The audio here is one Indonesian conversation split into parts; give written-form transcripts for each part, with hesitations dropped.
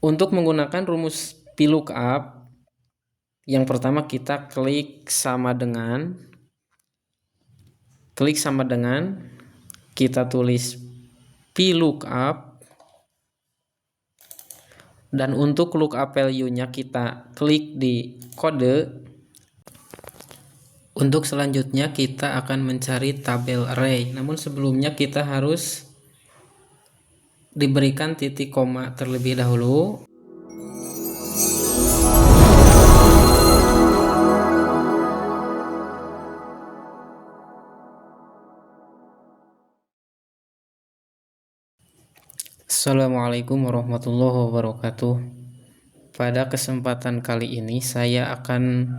Untuk menggunakan rumus VLOOKUP, yang pertama kita klik sama dengan, kita tulis VLOOKUP, dan untuk lookup value-nya kita klik di kode. Untuk selanjutnya kita akan mencari tabel array, namun sebelumnya kita harus diberikan titik koma terlebih dahulu. Assalamualaikum warahmatullahi wabarakatuh. Pada kesempatan kali ini saya akan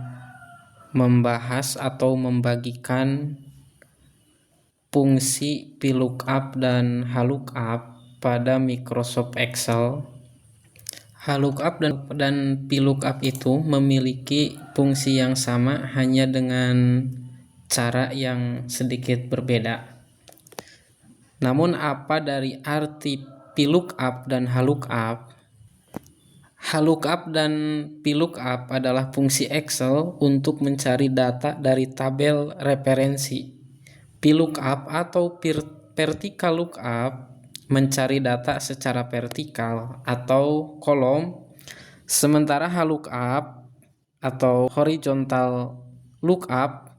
membahas atau membagikan fungsi VLOOKUP dan HLOOKUP pada Microsoft Excel. HLOOKUP dan VLOOKUP itu memiliki fungsi yang sama, hanya dengan cara yang sedikit berbeda. Namun apa dari arti VLOOKUP dan HLOOKUP? HLOOKUP dan VLOOKUP adalah fungsi Excel untuk mencari data dari tabel referensi. VLOOKUP atau vertical lookup mencari data secara vertikal atau kolom, sementara HLOOKUP atau horizontal lookup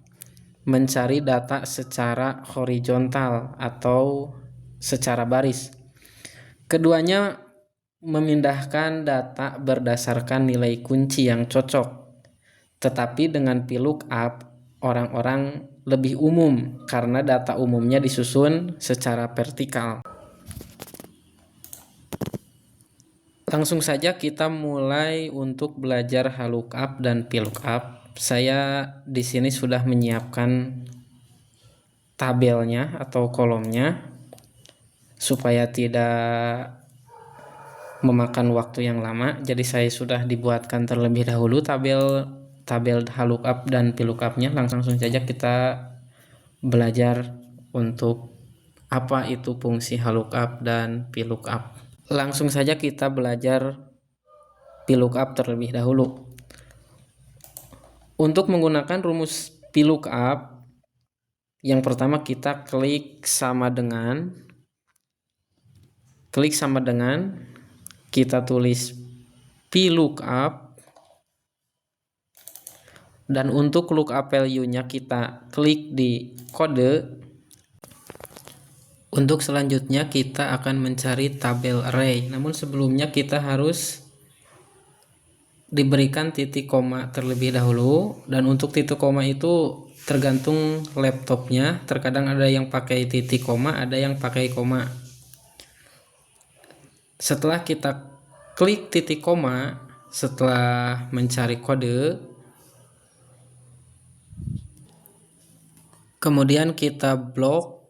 mencari data secara horizontal atau secara baris. Keduanya memindahkan data berdasarkan nilai kunci yang cocok. Tetapi dengan VLOOKUP, orang-orang lebih umum karena data umumnya disusun secara vertikal. Langsung saja kita mulai untuk belajar HLOOKUP dan VLOOKUP. Saya di sini sudah menyiapkan tabelnya atau kolomnya supaya tidak memakan waktu yang lama. Jadi saya sudah dibuatkan terlebih dahulu tabel HLOOKUP dan VLOOKUP-nya. Langsung saja kita belajar untuk apa itu fungsi HLOOKUP dan VLOOKUP. Langsung saja kita belajar VLOOKUP terlebih dahulu. Untuk menggunakan rumus VLOOKUP, yang pertama kita klik sama dengan, kita tulis VLOOKUP, dan untuk lookup value-nya kita klik di kode. Untuk selanjutnya kita akan mencari tabel array, namun sebelumnya kita harus diberikan titik koma terlebih dahulu, dan untuk titik koma itu tergantung laptopnya. Terkadang ada yang pakai titik koma, ada yang pakai koma. Setelah kita klik titik koma, setelah mencari kode, kemudian kita blok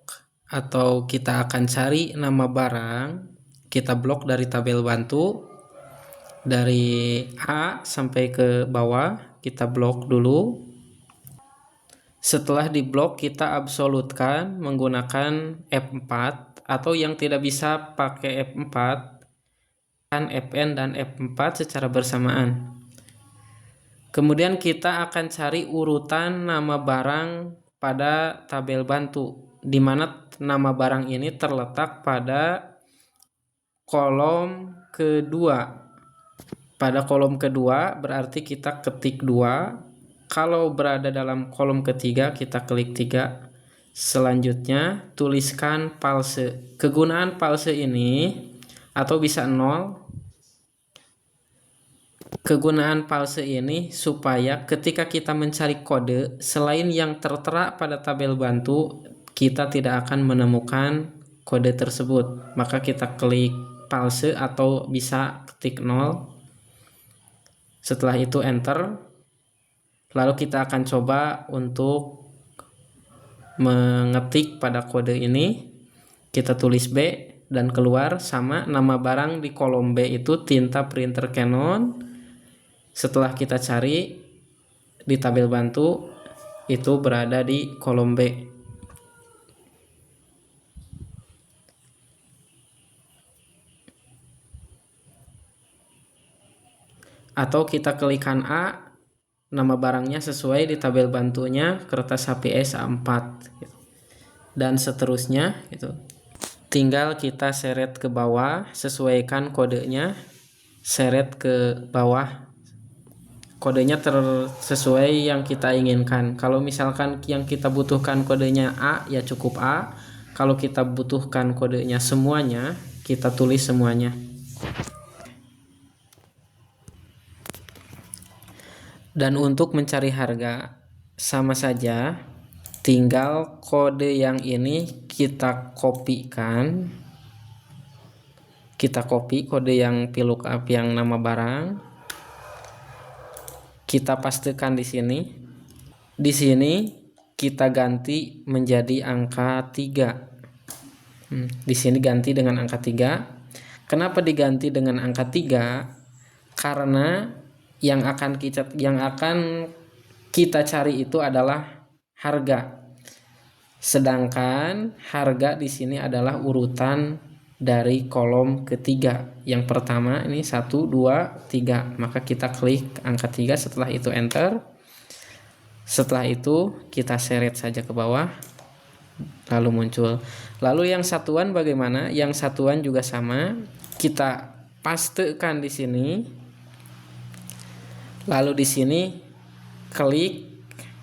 atau kita akan cari nama barang. Kita blok dari tabel bantu, dari A sampai ke bawah kita blok dulu. Setelah diblok kita absolutkan menggunakan F4, atau yang tidak bisa pakai F4 kan Fn dan F4 secara bersamaan. Kemudian kita akan cari urutan nama barang pada tabel bantu, di mana nama barang ini terletak pada kolom kedua. Pada kolom kedua berarti kita ketik 2. Kalau berada dalam kolom ketiga kita klik 3. Selanjutnya tuliskan false. Kegunaan false ini atau bisa 0. Kegunaan false ini supaya ketika kita mencari kode, selain yang tertera pada tabel bantu, kita tidak akan menemukan kode tersebut. Maka kita klik false atau bisa ketik 0. Setelah itu enter. Lalu kita akan coba untuk mengetik pada kode ini. Kita tulis B dan keluar sama nama barang di kolom B itu tinta printer Canon. Setelah kita cari di tabel bantu, itu berada di kolom B. atau kita klikkan A, nama barangnya sesuai di tabel bantunya kertas HPS A4 dan seterusnya gitu. Tinggal kita seret ke bawah, sesuaikan kodenya, seret ke bawah, kodenya sesuai yang kita inginkan. Kalau misalkan yang kita butuhkan kodenya A, ya cukup A. Kalau kita butuhkan kodenya semuanya, kita tulis semuanya. Dan untuk mencari harga sama saja, tinggal kode yang ini kita kopikan. Kita copy kode yang VLOOKUP yang nama barang. Kita pastekan di sini. Di sini kita ganti menjadi angka 3. Di sini ganti dengan angka 3. Kenapa diganti dengan angka 3? Karena yang akan kita cari itu adalah harga. Sedangkan harga di sini adalah urutan dari kolom ketiga. Yang pertama ini 1, 2, 3. Maka kita klik angka 3, setelah itu enter. Setelah itu kita seret saja ke bawah, lalu muncul. Lalu yang satuan bagaimana? Yang satuan juga sama, kita pastekan di sini. Lalu di sini klik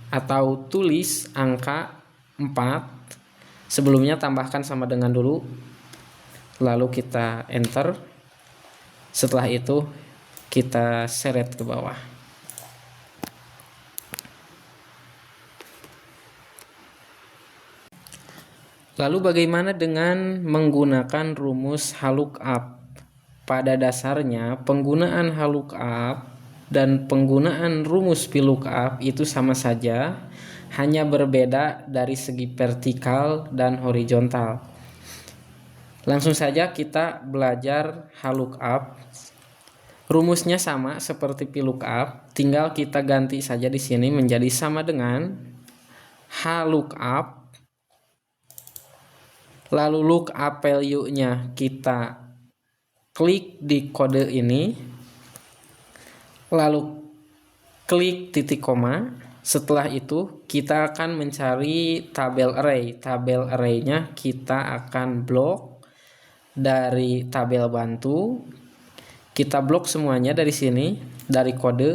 atau tulis angka 4. Sebelumnya tambahkan sama dengan dulu. Lalu kita enter. Setelah itu kita seret ke bawah. Lalu bagaimana dengan menggunakan rumus HLOOKUP? Pada dasarnya penggunaan HLOOKUP dan penggunaan rumus VLOOKUP itu sama saja, hanya berbeda dari segi vertikal dan horizontal. Langsung saja kita belajar HLOOKUP. Rumusnya sama seperti VLOOKUP, tinggal kita ganti saja di sini menjadi sama dengan HLOOKUP. Lalu lookup value-nya kita klik di kode ini, lalu klik titik koma. Setelah itu kita akan mencari tabel array. Tabel array-nya kita akan blok dari tabel bantu. Kita blok semuanya dari sini, dari kode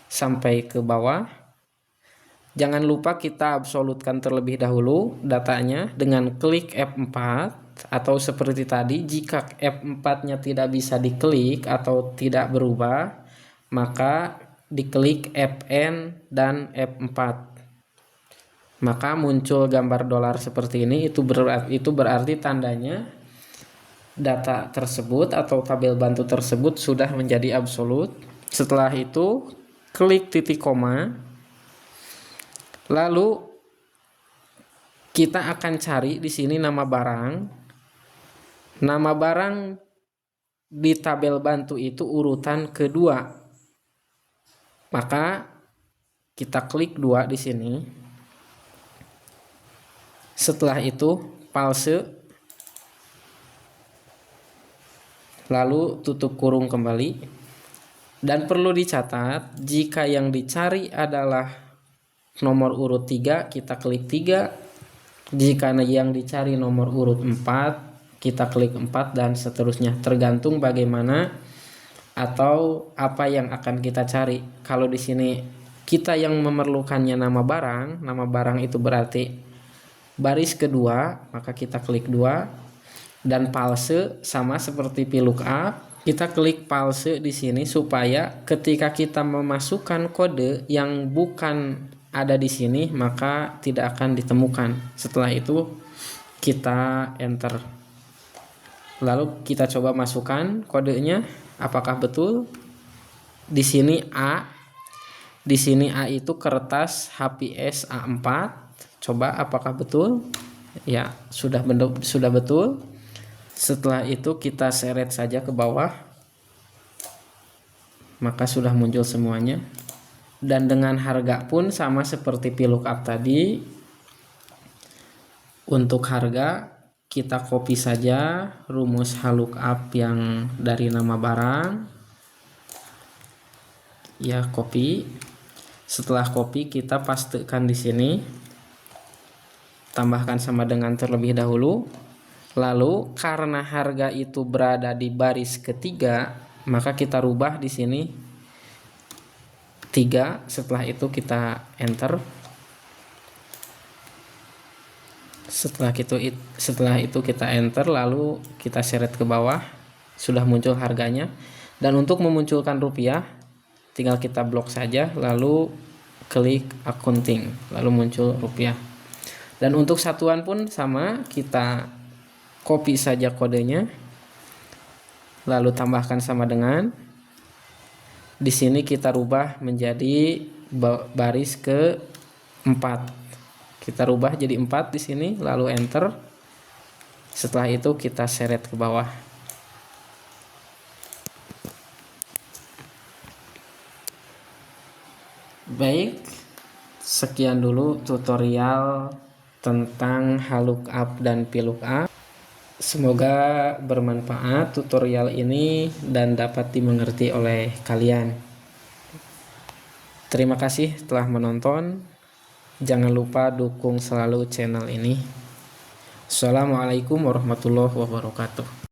sampai ke bawah. Jangan lupa kita absolutkan terlebih dahulu datanya dengan klik F4, atau seperti tadi, jika F4-nya tidak bisa diklik atau tidak berubah, maka diklik Fn dan F4. Maka muncul gambar dolar seperti ini. Itu berarti tandanya data tersebut atau tabel bantu tersebut sudah menjadi absolut. Setelah itu klik titik koma. Lalu kita akan cari di sini nama barang. Nama barang di tabel bantu itu urutan kedua. Maka kita klik 2 di sini. Setelah itu palse. Lalu tutup kurung kembali. Dan perlu dicatat, jika yang dicari adalah nomor urut 3, kita klik 3. Jika yang dicari nomor urut 4, kita klik 4, dan seterusnya, tergantung bagaimana atau apa yang akan kita cari. Kalau di sini kita yang memerlukannya nama barang itu berarti baris kedua, maka kita klik 2. Dan palse sama seperti VLOOKUP, kita klik palse di sini supaya ketika kita memasukkan kode yang bukan ada di sini, maka tidak akan ditemukan. Setelah itu kita enter. Lalu kita coba masukkan kodenya, apakah betul? Di sini A. Di sini A itu kertas HPS A4. Coba apakah betul? Ya, sudah betul. Setelah itu kita seret saja ke bawah. Maka sudah muncul semuanya. Dan dengan harga pun sama seperti VLOOKUP tadi. Untuk harga kita copy saja rumus HLOOKUP yang dari nama barang. Ya, copy. Setelah copy, kita pastekan di sini. Tambahkan sama dengan terlebih dahulu. Lalu karena harga itu berada di baris ketiga, maka kita rubah di sini 3. Setelah itu kita enter. Setelah itu kita enter, lalu kita seret ke bawah, sudah muncul harganya. Dan untuk memunculkan rupiah, tinggal kita blok saja, lalu klik accounting, lalu muncul rupiah. Dan untuk satuan pun sama, kita copy saja kodenya, lalu tambahkan sama dengan. Di sini kita rubah menjadi baris ke-4. Kita rubah jadi 4 di sini, lalu enter. Setelah itu kita seret ke bawah. Baik, sekian dulu tutorial tentang HLOOKUP dan VLOOKUP. Semoga bermanfaat tutorial ini dan dapat dimengerti oleh kalian. Terima kasih telah menonton. Jangan lupa dukung selalu channel ini. Assalamualaikum warahmatullahi wabarakatuh.